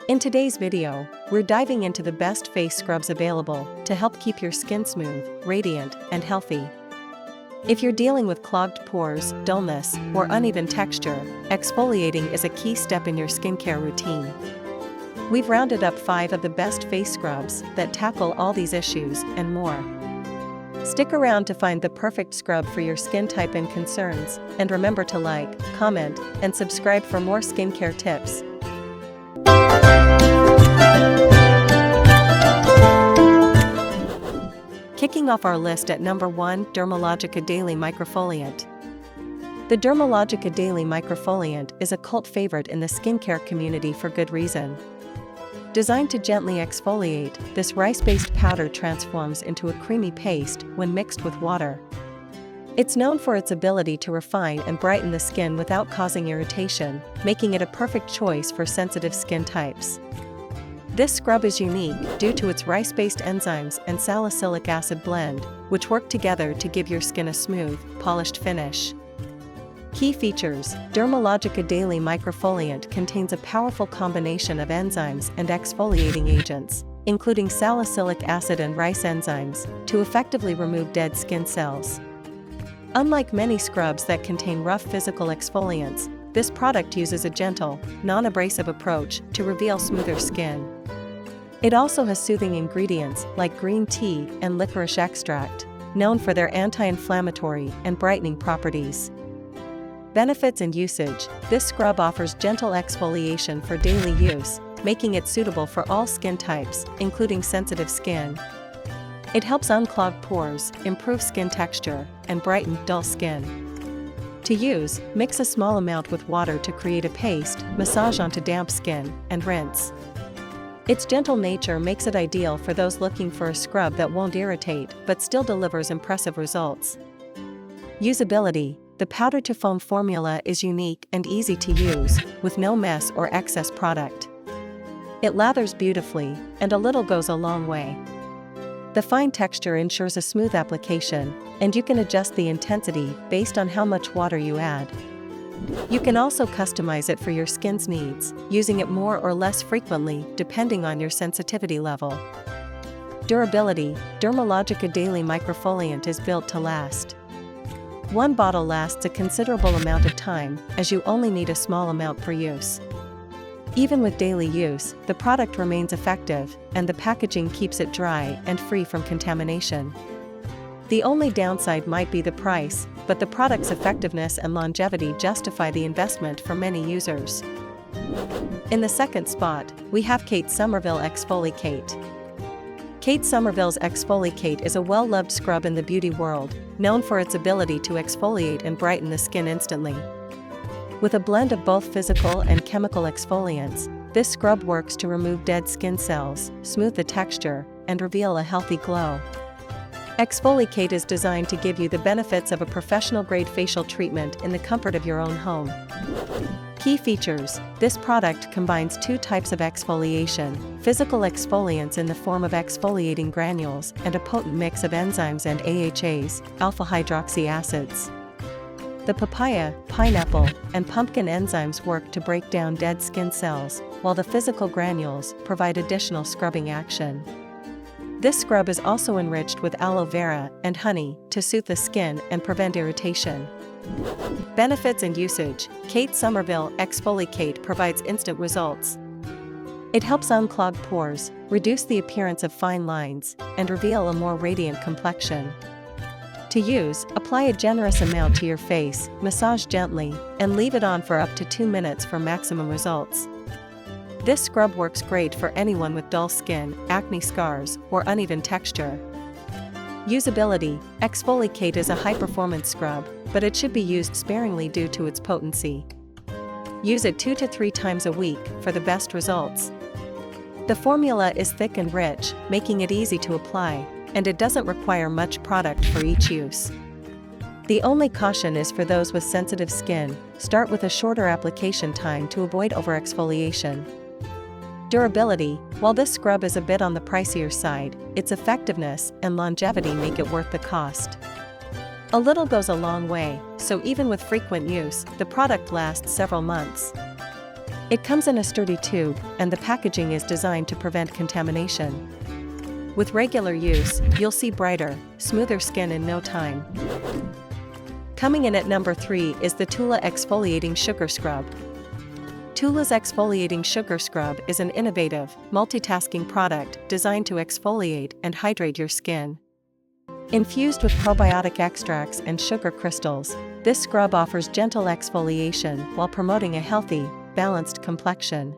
In today's video, we're diving into the best face scrubs available to help keep your skin smooth, radiant, and healthy. If you're dealing with clogged pores, dullness, or uneven texture, exfoliating is a key step in your skincare routine. We've rounded up 5 of the best face scrubs that tackle all these issues and more. Stick around to find the perfect scrub for your skin type and concerns, and remember to like, comment, and subscribe for more skincare tips. Kicking off our list at number 1, Dermalogica Daily Microfoliant. The Dermalogica Daily Microfoliant is a cult favorite in the skincare community for good reason. Designed to gently exfoliate, this rice-based powder transforms into a creamy paste when mixed with water. It's known for its ability to refine and brighten the skin without causing irritation, making it a perfect choice for sensitive skin types. This scrub is unique due to its rice-based enzymes and salicylic acid blend, which work together to give your skin a smooth, polished finish. Key features: Dermalogica Daily Microfoliant contains a powerful combination of enzymes and exfoliating agents, including salicylic acid and rice enzymes, to effectively remove dead skin cells. Unlike many scrubs that contain rough physical exfoliants, this product uses a gentle, non-abrasive approach to reveal smoother skin. It also has soothing ingredients like green tea and licorice extract, known for their anti-inflammatory and brightening properties. Benefits and usage: this scrub offers gentle exfoliation for daily use, making it suitable for all skin types, including sensitive skin. It helps unclog pores, improve skin texture, and brighten dull skin. To use, mix a small amount with water to create a paste, massage onto damp skin, and rinse. Its gentle nature makes it ideal for those looking for a scrub that won't irritate but still delivers impressive results. Usability: the powder-to-foam formula is unique and easy to use, with no mess or excess product. It lathers beautifully, and a little goes a long way. The fine texture ensures a smooth application, and you can adjust the intensity based on how much water you add. You can also customize it for your skin's needs, using it more or less frequently depending on your sensitivity level. Durability: Dermalogica Daily Microfoliant is built to last. One bottle lasts a considerable amount of time, as you only need a small amount per use. Even with daily use, the product remains effective, and the packaging keeps it dry and free from contamination. The only downside might be the price, but the product's effectiveness and longevity justify the investment for many users. In the second spot, we have Kate Somerville ExfoliKate. Kate Somerville's ExfoliKate is a well-loved scrub in the beauty world, known for its ability to exfoliate and brighten the skin instantly. With a blend of both physical and chemical exfoliants, this scrub works to remove dead skin cells, smooth the texture, and reveal a healthy glow. ExfoliKate is designed to give you the benefits of a professional-grade facial treatment in the comfort of your own home. Key features: this product combines 2 types of exfoliation, physical exfoliants in the form of exfoliating granules and a potent mix of enzymes and AHAs, alpha-hydroxy acids. The papaya, pineapple, and pumpkin enzymes work to break down dead skin cells, while the physical granules provide additional scrubbing action. This scrub is also enriched with aloe vera and honey to soothe the skin and prevent irritation. Benefits and usage: Kate Somerville ExfoliKate provides instant results. It helps unclog pores, reduce the appearance of fine lines, and reveal a more radiant complexion. To use, apply a generous amount to your face, massage gently, and leave it on for up to 2 minutes for maximum results. This scrub works great for anyone with dull skin, acne scars, or uneven texture. Usability: ExfoliKate is a high-performance scrub, but it should be used sparingly due to its potency. Use it 2 to 3 times a week for the best results. The formula is thick and rich, making it easy to apply, and it doesn't require much product for each use. The only caution is for those with sensitive skin: start with a shorter application time to avoid overexfoliation. Durability: while this scrub is a bit on the pricier side, its effectiveness and longevity make it worth the cost. A little goes a long way, so even with frequent use, the product lasts several months. It comes in a sturdy tube, and the packaging is designed to prevent contamination. With regular use, you'll see brighter, smoother skin in no time. Coming in at number 3 is the Tula Exfoliating Sugar Scrub. Tula's Exfoliating Sugar Scrub is an innovative, multitasking product designed to exfoliate and hydrate your skin. Infused with probiotic extracts and sugar crystals, this scrub offers gentle exfoliation while promoting a healthy, balanced complexion.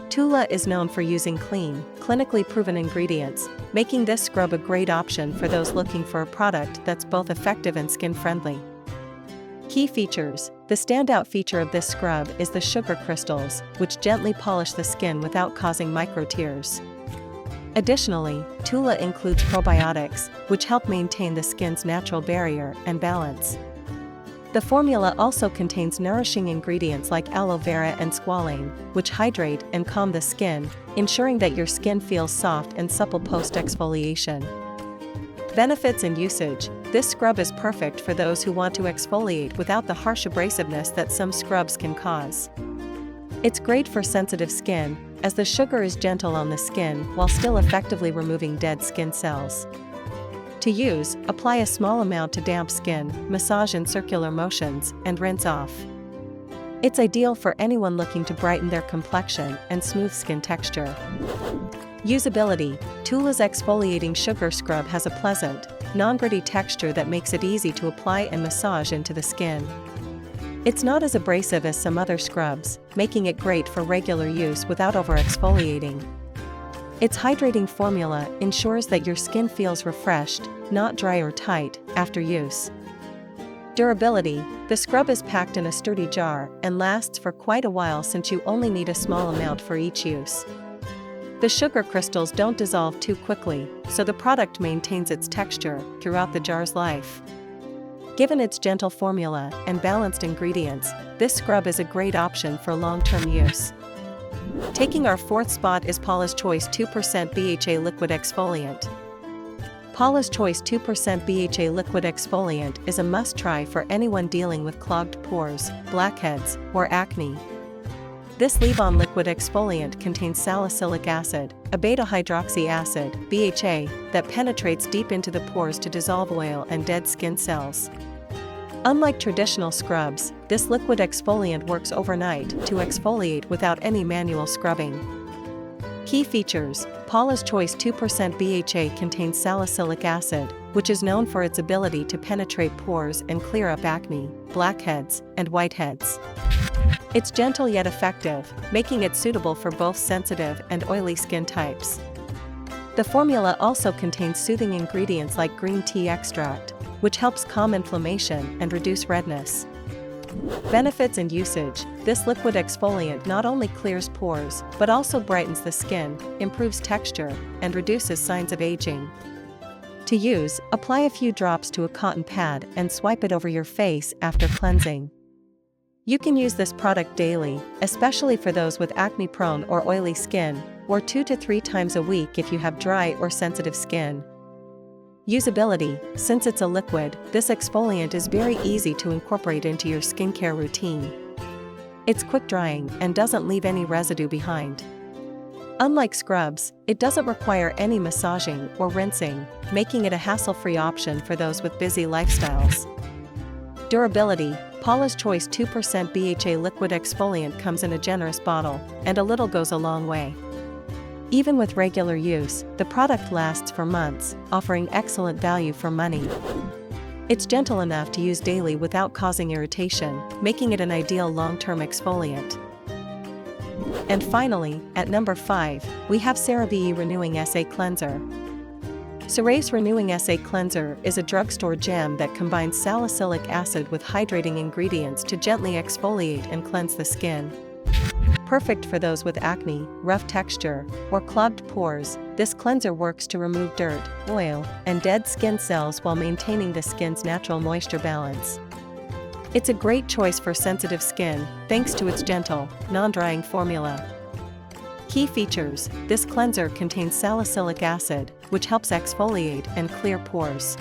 Tula is known for using clean, clinically proven ingredients, making this scrub a great option for those looking for a product that's both effective and skin-friendly. Key features. The standout feature of this scrub is the sugar crystals, which gently polish the skin without causing micro tears. Additionally, Tula includes probiotics, which help maintain the skin's natural barrier and balance. The formula also contains nourishing ingredients like aloe vera and squalane, which hydrate and calm the skin, ensuring that your skin feels soft and supple post-exfoliation. Benefits and usage. This scrub is perfect for those who want to exfoliate without the harsh abrasiveness that some scrubs can cause. It's great for sensitive skin, as the sugar is gentle on the skin while still effectively removing dead skin cells. To use, apply a small amount to damp skin, massage in circular motions, and rinse off. It's ideal for anyone looking to brighten their complexion and smooth skin texture. Usability. Tula's Exfoliating Sugar Scrub has a pleasant, non-gritty texture that makes it easy to apply and massage into the skin. It's not as abrasive as some other scrubs, making it great for regular use without over-exfoliating. Its hydrating formula ensures that your skin feels refreshed, not dry or tight, after use. Durability. The scrub is packed in a sturdy jar and lasts for quite a while since you only need a small amount for each use. The sugar crystals don't dissolve too quickly, so the product maintains its texture throughout the jar's life. Given its gentle formula and balanced ingredients, this scrub is a great option for long-term use. Taking our 4th spot is Paula's Choice 2% BHA Liquid Exfoliant. Paula's Choice 2% BHA Liquid Exfoliant is a must-try for anyone dealing with clogged pores, blackheads, or acne. This leave-on liquid exfoliant contains salicylic acid, a beta-hydroxy acid, BHA, that penetrates deep into the pores to dissolve oil and dead skin cells. Unlike traditional scrubs, this liquid exfoliant works overnight to exfoliate without any manual scrubbing. Key features. Paula's Choice 2% BHA contains salicylic acid, which is known for its ability to penetrate pores and clear up acne, blackheads, and whiteheads. It's gentle yet effective, making it suitable for both sensitive and oily skin types. The formula also contains soothing ingredients like green tea extract, which helps calm inflammation and reduce redness. Benefits and usage. This liquid exfoliant not only clears pores, but also brightens the skin, improves texture, and reduces signs of aging. To use, apply a few drops to a cotton pad and swipe it over your face after cleansing. You can use this product daily, especially for those with acne-prone or oily skin, or 2 to 3 times a week if you have dry or sensitive skin. Usability. Since it's a liquid, this exfoliant is very easy to incorporate into your skincare routine. It's quick drying and doesn't leave any residue behind. Unlike scrubs, it doesn't require any massaging or rinsing, making it a hassle-free option for those with busy lifestyles. Durability. Paula's Choice 2% BHA Liquid Exfoliant comes in a generous bottle, and a little goes a long way. Even with regular use, the product lasts for months, offering excellent value for money. It's gentle enough to use daily without causing irritation, making it an ideal long-term exfoliant. And finally, at number 5, we have CeraVe Renewing SA Cleanser. CeraVe's Renewing SA Cleanser is a drugstore gem that combines salicylic acid with hydrating ingredients to gently exfoliate and cleanse the skin. Perfect for those with acne, rough texture, or clogged pores, this cleanser works to remove dirt, oil, and dead skin cells while maintaining the skin's natural moisture balance. It's a great choice for sensitive skin, thanks to its gentle, non-drying formula. Key features. This cleanser contains salicylic acid, which helps exfoliate and clear pores.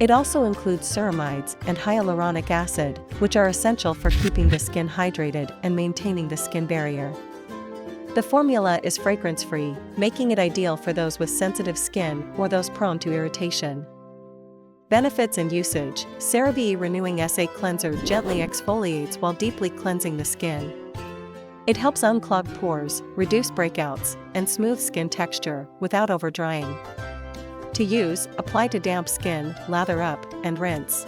It also includes ceramides and hyaluronic acid, which are essential for keeping the skin hydrated and maintaining the skin barrier. The formula is fragrance-free, making it ideal for those with sensitive skin or those prone to irritation. Benefits and usage: CeraVe Renewing SA Cleanser gently exfoliates while deeply cleansing the skin. It helps unclog pores, reduce breakouts, and smooth skin texture without overdrying. To use, apply to damp skin, lather up, and rinse.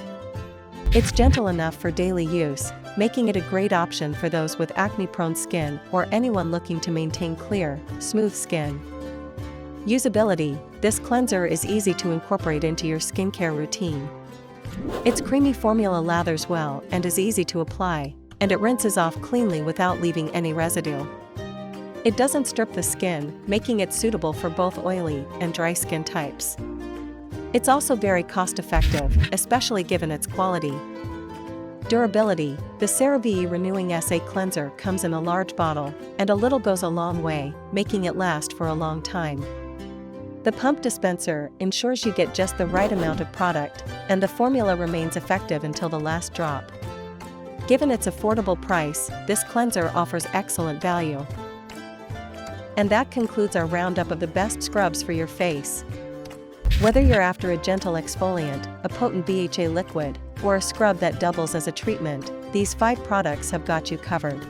It's gentle enough for daily use, making it a great option for those with acne-prone skin or anyone looking to maintain clear, smooth skin. Usability: this cleanser is easy to incorporate into your skincare routine. Its creamy formula lathers well and is easy to apply, and it rinses off cleanly without leaving any residue. It doesn't strip the skin, making it suitable for both oily and dry skin types. It's also very cost-effective, especially given its quality. Durability: the CeraVe Renewing SA Cleanser comes in a large bottle, and a little goes a long way, making it last for a long time. The pump dispenser ensures you get just the right amount of product, and the formula remains effective until the last drop. Given its affordable price, this cleanser offers excellent value. And that concludes our roundup of the best scrubs for your face. Whether you're after a gentle exfoliant, a potent BHA liquid, or a scrub that doubles as a treatment, these 5 products have got you covered.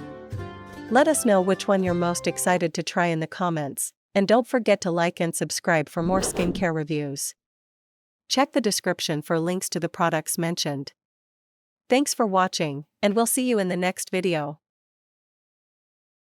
Let us know which one you're most excited to try in the comments, and don't forget to like and subscribe for more skincare reviews. Check the description for links to the products mentioned. Thanks for watching, and we'll see you in the next video.